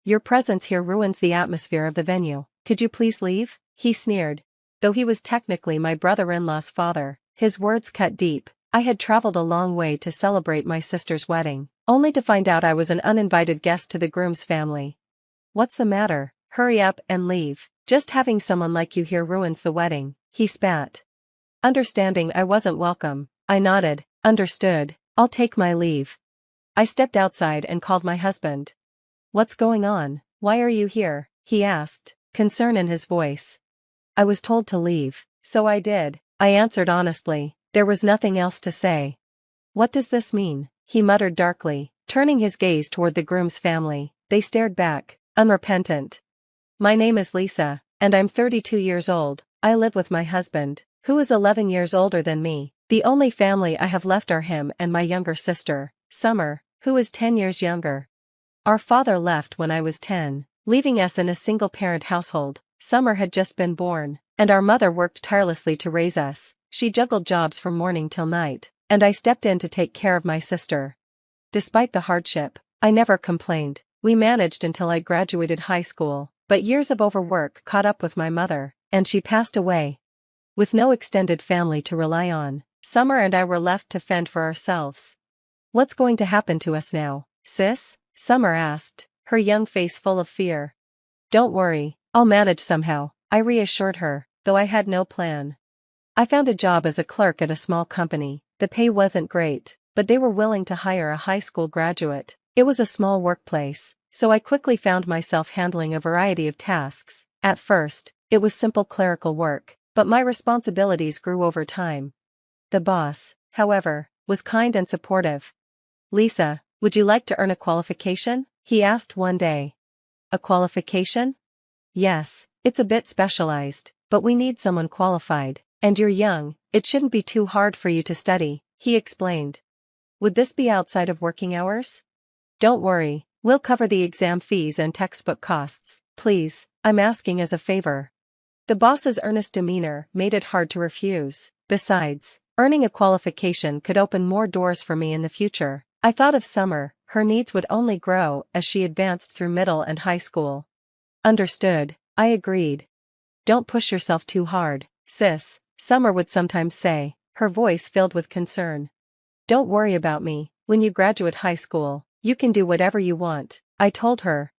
Your presence here ruins the atmosphere of the venue. Could you please leave? He sneered. Though he was technically my brother-in-law's father, his words cut deep. I had traveled a long way to celebrate my sister's wedding, only to find out I was an uninvited guest to the groom's family. What's the matter? Hurry up and leave. Just having someone like you here ruins the wedding, he spat. Understanding I wasn't welcome, I nodded. Understood, I'll take my leave. I stepped outside and called my husband. What's going on? Why are you here? He asked, concern in his voice. I was told to leave, so I did, I answered honestly. There was nothing else to say. What does this mean? He muttered darkly, turning his gaze toward the groom's family. They stared back, unrepentant. My name is Lisa, and I'm 32 years old. I live with my husband, who is 11 years older than me. The only family I have left are him and my younger sister, Summer, who is 10 years younger. Our father left when I was 10, leaving us in a single-parent household. Summer had just been born, and our mother worked tirelessly to raise us. She juggled jobs from morning till night, and I stepped in to take care of my sister. Despite the hardship, I never complained. We managed until I graduated high school, but years of overwork caught up with my mother, and she passed away. With no extended family to rely on, Summer and I were left to fend for ourselves. What's going to happen to us now, sis? Summer asked, her young face full of fear. Don't worry, I'll manage somehow, I reassured her, though I had no plan. I found a job as a clerk at a small company. The pay wasn't great, but they were willing to hire a high school graduate. It was a small workplace, so I quickly found myself handling a variety of tasks. At first, it was simple clerical work, but my responsibilities grew over time. The boss, however, was kind and supportive. Lisa, would you like to earn a qualification? He asked one day. A qualification? Yes, it's a bit specialized, but we need someone qualified. And you're young, it shouldn't be too hard for you to study, he explained. Would this be outside of working hours? Don't worry, we'll cover the exam fees and textbook costs. Please, I'm asking as a favor. The boss's earnest demeanor made it hard to refuse. Besides, earning a qualification could open more doors for me in the future. I thought of Summer, her needs would only grow as she advanced through middle and high school. Understood, I agreed. Don't push yourself too hard, sis, Summer would sometimes say, her voice filled with concern. Don't worry about me. When you graduate high school, you can do whatever you want, I told her.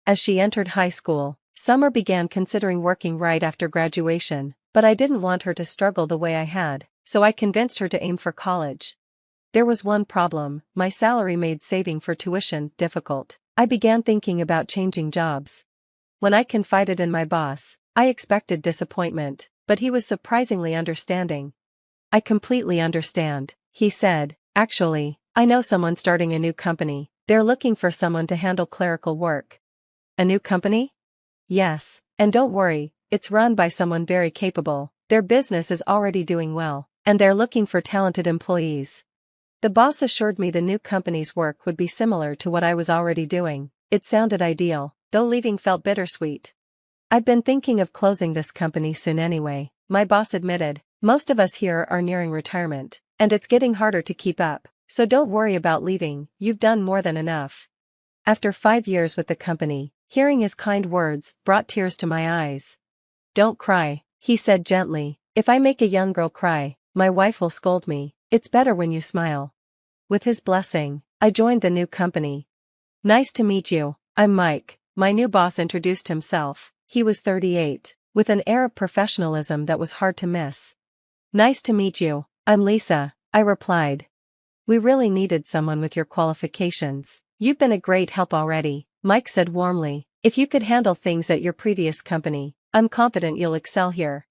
As she entered high school, Summer began considering working right after graduation, but I didn't want her to struggle the way I had, so I convinced her to aim for college. There was one problem: my salary made saving for tuition difficult. I began thinking about changing jobs. When I confided in my boss, I expected disappointment, but he was surprisingly understanding. I completely understand, he said. Actually, I know someone starting a new company. They're looking for someone to handle clerical work. A new company? Yes, and don't worry, it's run by someone very capable. Their business is already doing well, and they're looking for talented employees. The boss assured me the new company's work would be similar to what I was already doing. It sounded ideal, though leaving felt bittersweet. I've been thinking of closing this company soon anyway, my boss admitted. Most of us here are nearing retirement, and it's getting harder to keep up, so don't worry about leaving, you've done more than enough. After 5 years with the company, hearing his kind words brought tears to my eyes. Don't cry, he said gently. If I make a young girl cry, my wife will scold me. It's better when you smile. With his blessing, I joined the new company. Nice to meet you, I'm Mike. My new boss introduced himself. He was 38, with an air of professionalism that was hard to miss. Nice to meet you, I'm Lisa, I replied. We really needed someone with your qualifications. You've been a great help already, Mike said warmly. If you could handle things at your previous company, I'm confident you'll excel here.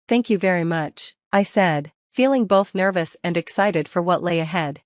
Thank you very much, I said, feeling both nervous and excited for what lay ahead.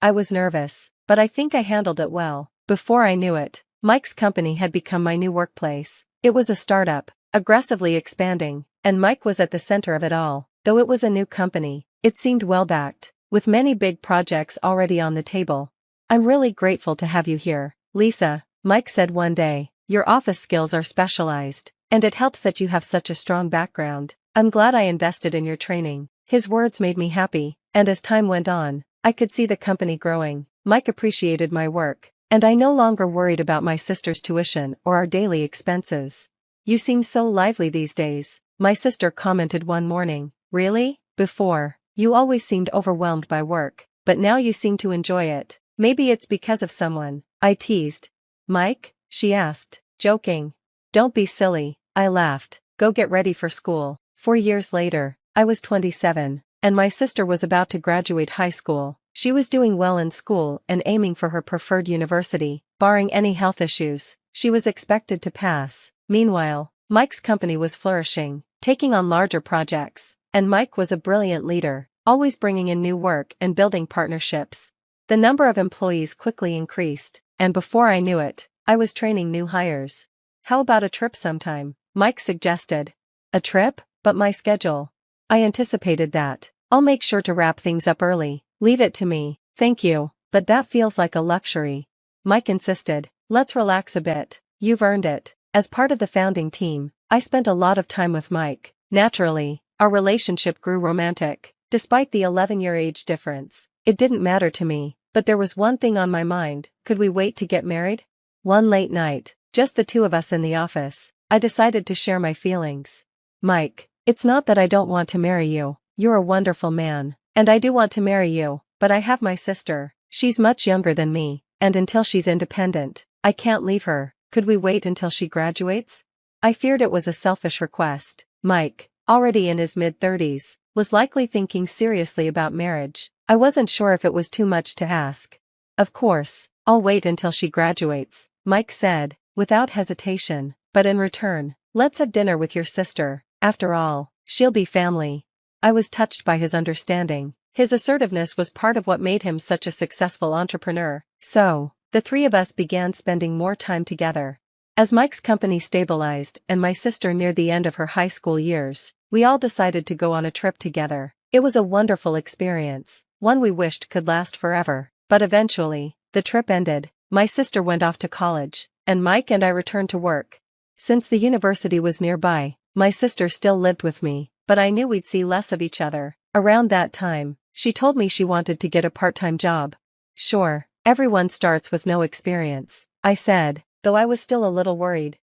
I was nervous, but I think I handled it well. Before I knew it, Mike's company had become my new workplace. It was a startup, aggressively expanding, and Mike was at the center of it all. Though it was a new company, it seemed well-backed, with many big projects already on the table. I'm really grateful to have you here, Lisa, Mike said one day. Your office skills are specialized, and it helps that you have such a strong background. I'm glad I invested in your training. His words made me happy, and as time went on, I could see the company growing. Mike appreciated my work, And I no longer worried about my sister's tuition or our daily expenses. "You seem so lively these days," my sister commented one morning. "Really? Before, you always seemed overwhelmed by work, but now you seem to enjoy it." "Maybe it's because of someone," I teased. "Mike?" she asked, joking. "Don't be silly," I laughed. "Go get ready for school." 4 years later, I was 27, and my sister was about to graduate high school. She was doing well in school and aiming for her preferred university, barring any health issues. She was expected to pass. Meanwhile, Mike's company was flourishing, taking on larger projects, and Mike was a brilliant leader, always bringing in new work and building partnerships. The number of employees quickly increased, and before I knew it, I was training new hires. "How about a trip sometime?" Mike suggested. "A trip? But my schedule." I anticipated that. "I'll make sure to wrap things up early. Leave it to me." "Thank you, but that feels like a luxury." Mike insisted. "Let's relax a bit. You've earned it." As part of the founding team, I spent a lot of time with Mike. Naturally, our relationship grew romantic. Despite the 11-year age difference, it didn't matter to me, but there was one thing on my mind: could we wait to get married? One late night, just the two of us in the office, I decided to share my feelings. "Mike, it's not that I don't want to marry you. You're a wonderful man, and I do want to marry you, but I have my sister. She's much younger than me, and until she's independent, I can't leave her. Could we wait until she graduates?" I feared it was a selfish request. Mike, already in his mid-30s, was likely thinking seriously about marriage. I wasn't sure if it was too much to ask. "Of course, I'll wait until she graduates," Mike said, without hesitation, "but in return, let's have dinner with your sister. After all, she'll be family." I was touched by his understanding. His assertiveness was part of what made him such a successful entrepreneur. So, the three of us began spending more time together. As Mike's company stabilized and my sister neared the end of her high school years, we all decided to go on a trip together. It was a wonderful experience, one we wished could last forever. But eventually, the trip ended. My sister went off to college, and Mike and I returned to work. Since the university was nearby, my sister still lived with me, but I knew we'd see less of each other. Around that time, she told me she wanted to get a part-time job. "Sure, everyone starts with no experience," I said, though I was still a little worried.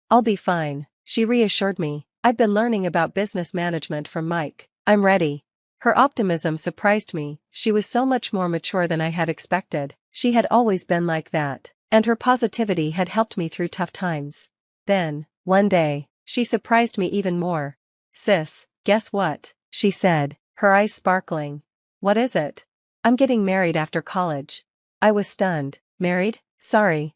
"I'll be fine," she reassured me. "I've been learning about business management from Mike. I'm ready." Her optimism surprised me. She was so much more mature than I had expected. She had always been like that, and her positivity had helped me through tough times. Then, one day, she surprised me even more. "Sis, guess what?" she said, her eyes sparkling. "What is it?" "I'm getting married after college." I was stunned. "Married? Sorry,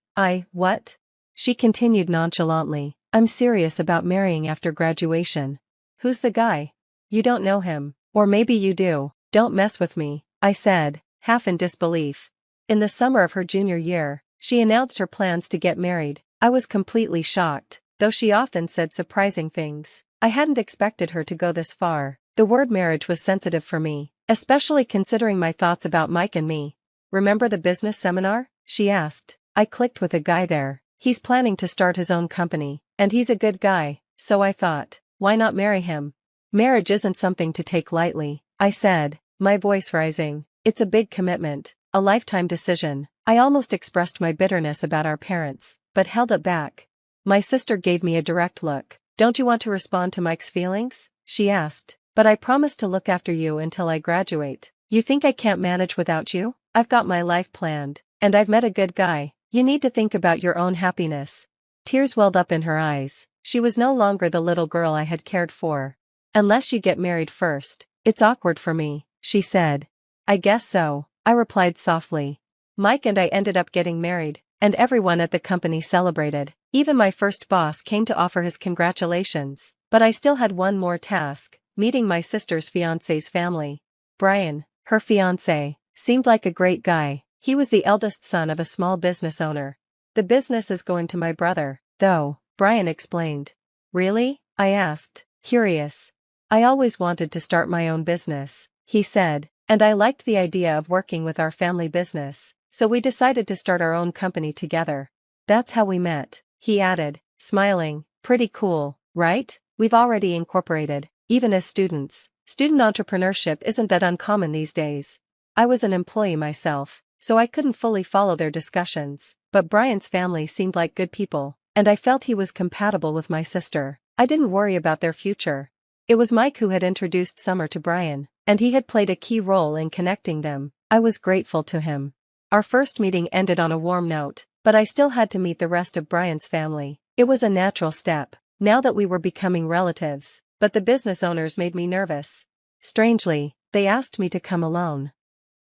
what?" She continued nonchalantly. "I'm serious about marrying after graduation." "Who's the guy?" "You don't know him. Or maybe you do." "Don't mess with me," I said, half in disbelief. In the summer of her junior year, she announced her plans to get married. I was completely shocked, though she often said surprising things. I hadn't expected her to go this far. The word marriage was sensitive for me, especially considering my thoughts about Mike and me. "Remember the business seminar?" she asked. I clicked with a guy there. He's planning to start his own company, and he's a good guy, so I thought, why not marry him? "Marriage isn't something to take lightly," I said, my voice rising. "It's a big commitment, a lifetime decision." I almost expressed my bitterness about our parents, but held it back. My sister gave me a direct look. "Don't you want to respond to Mike's feelings?" she asked. "But I promised to look after you until I graduate. You think I can't manage without you? I've got my life planned, and I've met a good guy. You need to think about your own happiness." Tears welled up in her eyes. She was no longer the little girl I had cared for. "Unless you get married first, it's awkward for me," she said. "I guess so," I replied softly. Mike and I ended up getting married, and everyone at the company celebrated. Even my first boss came to offer his congratulations. But I still had one more task: meeting my sister's fiancé's family. Brian, her fiancé, seemed like a great guy. He was the eldest son of a small business owner. "The business is going to my brother, though," Brian explained. "Really?" I asked, curious. "I always wanted to start my own business," he said, "and I liked the idea of working with our family business, so we decided to start our own company together." "That's how we met," he added, smiling. "Pretty cool, right? We've already incorporated, even as students. Student entrepreneurship isn't that uncommon these days." I was an employee myself, so I couldn't fully follow their discussions, but Brian's family seemed like good people, and I felt he was compatible with my sister. I didn't worry about their future. It was Mike who had introduced Summer to Brian, and he had played a key role in connecting them. I was grateful to him. Our first meeting ended on a warm note, but I still had to meet the rest of Brian's family. It was a natural step, now that we were becoming relatives, but the business owners made me nervous. Strangely, they asked me to come alone.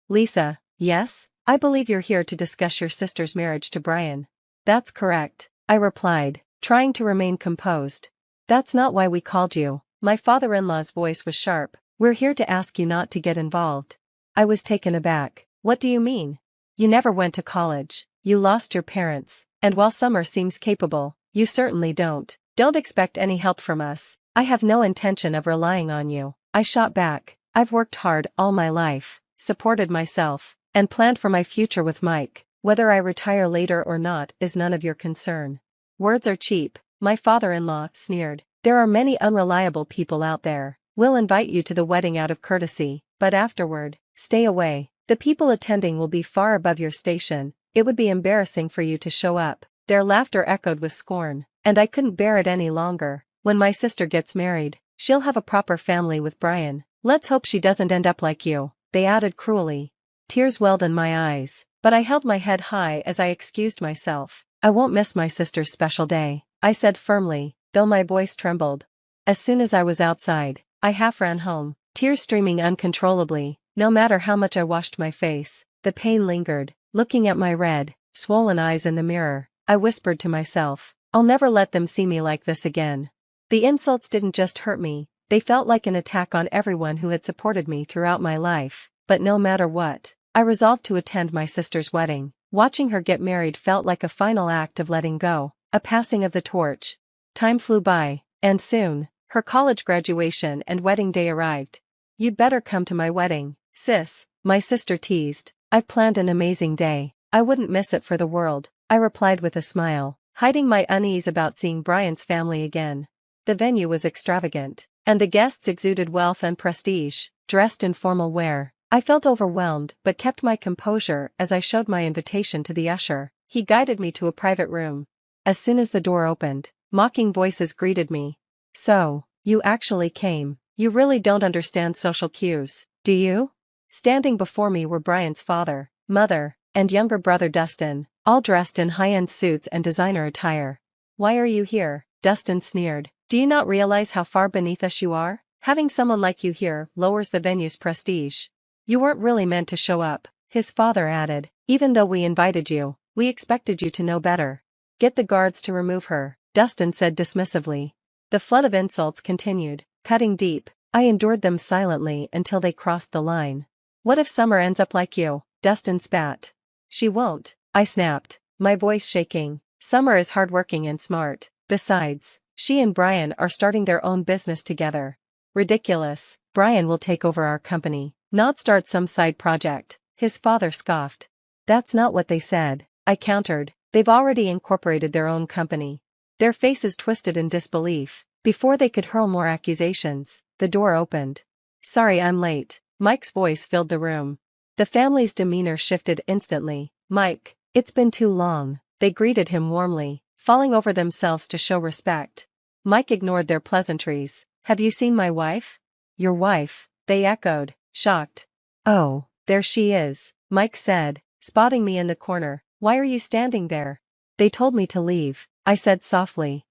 Lisa, yes? I believe you're here to discuss your sister's marriage to Brian. That's correct, I replied, trying to remain composed. That's not why we called you. My father-in-law's voice was sharp. We're here to ask you not to get involved. I was taken aback. What do you mean? You never went to college, you lost your parents, and while Summer seems capable, you certainly don't. Don't expect any help from us. I have no intention of relying on you. I shot back. I've worked hard all my life, supported myself, and planned for my future with Mike. Whether I retire later or not is none of your concern. Words are cheap, my father-in-law sneered. There are many unreliable people out there. We'll invite you to the wedding out of courtesy, but afterward, stay away. The people attending will be far above your station. It would be embarrassing for you to show up. Their laughter echoed with scorn, and I couldn't bear it any longer. When my sister gets married, she'll have a proper family with Brian. Let's hope she doesn't end up like you, they added cruelly. Tears welled in my eyes, but I held my head high as I excused myself. I won't miss my sister's special day, I said firmly, though my voice trembled. As soon as I was outside, I half ran home, tears streaming uncontrollably. No matter how much I washed my face, the pain lingered. Looking at my red, swollen eyes in the mirror, I whispered to myself, I'll never let them see me like this again. The insults didn't just hurt me, they felt like an attack on everyone who had supported me throughout my life. But no matter what, I resolved to attend my sister's wedding. Watching her get married felt like a final act of letting go, a passing of the torch. Time flew by, and soon, her college graduation and wedding day arrived. You'd better come to my wedding, sis, my sister teased. I've planned an amazing day. I wouldn't miss it for the world, I replied with a smile, hiding my unease about seeing Brian's family again. The venue was extravagant, and the guests exuded wealth and prestige, dressed in formal wear. I felt overwhelmed but kept my composure as I showed my invitation to the usher. He guided me to a private room. As soon as the door opened, mocking voices greeted me. So, you actually came. You really don't understand social cues, do you? Standing before me were Brian's father, mother, and younger brother Dustin, all dressed in high-end suits and designer attire. Why are you here? Dustin sneered. Do you not realize how far beneath us you are? Having someone like you here lowers the venue's prestige. You weren't really meant to show up, his father added. Even though we invited you, we expected you to know better. Get the guards to remove her, Dustin said dismissively. The flood of insults continued, cutting deep. I endured them silently until they crossed the line. What if Summer ends up like you? Dustin spat. She won't, I snapped, my voice shaking. Summer is hardworking and smart. Besides, she and Brian are starting their own business together. Ridiculous. Brian will take over our company, not start some side project, his father scoffed. That's not what they said, I countered. They've already incorporated their own company. Their faces twisted in disbelief. Before they could hurl more accusations, the door opened. Sorry I'm late. Mike's voice filled the room. The family's demeanor shifted instantly. Mike, it's been too long. They greeted him warmly, falling over themselves to show respect. Mike ignored their pleasantries. Have you seen my wife? Your wife, they echoed, shocked. Oh, there she is, Mike said, spotting me in the corner. Why are you standing there? They told me to leave, I said softly.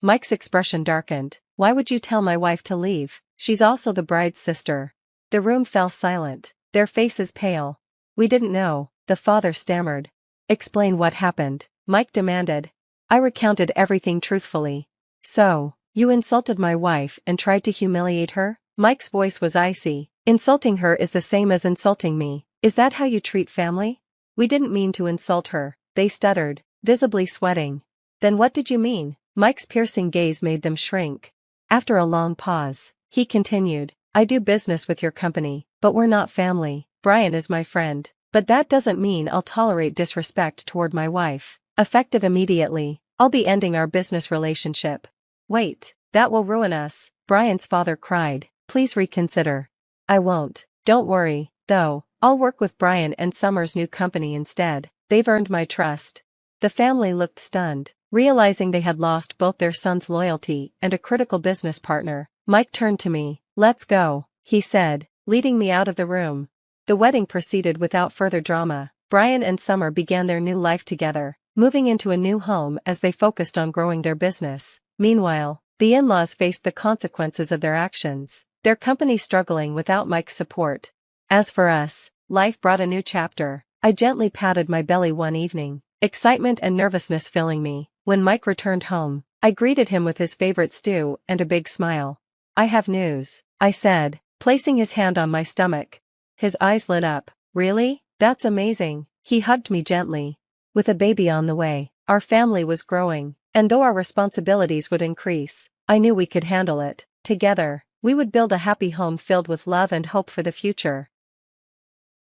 Mike's expression darkened. Why would you tell my wife to leave? She's also the bride's sister. The room fell silent, their faces pale. We didn't know, the father stammered. Explain what happened, Mike demanded. I recounted everything truthfully. So, you insulted my wife and tried to humiliate her? Mike's voice was icy. Insulting her is the same as insulting me. Is that how you treat family? We didn't mean to insult her, they stuttered, visibly sweating. Then what did you mean? Mike's piercing gaze made them shrink. After a long pause, he continued, I do business with your company, but we're not family. Brian is my friend, but that doesn't mean I'll tolerate disrespect toward my wife. Effective immediately, I'll be ending our business relationship. Wait, that will ruin us, Brian's father cried. Please reconsider. I won't. Don't worry, though, I'll work with Brian and Summer's new company instead. They've earned my trust. The family looked stunned, realizing they had lost both their son's loyalty and a critical business partner. Mike turned to me. "Let's go," he said, leading me out of the room. The wedding proceeded without further drama. Brian and Summer began their new life together, moving into a new home as they focused on growing their business. Meanwhile, the in-laws faced the consequences of their actions, their company struggling without Mike's support. As for us, life brought a new chapter. I gently patted my belly one evening, excitement and nervousness filling me. When Mike returned home, I greeted him with his favorite stew and a big smile. "I have news," I said, placing his hand on my stomach. His eyes lit up. "Really? That's amazing." He hugged me gently. With a baby on the way, our family was growing, and though our responsibilities would increase, I knew we could handle it. Together, we would build a happy home filled with love and hope for the future.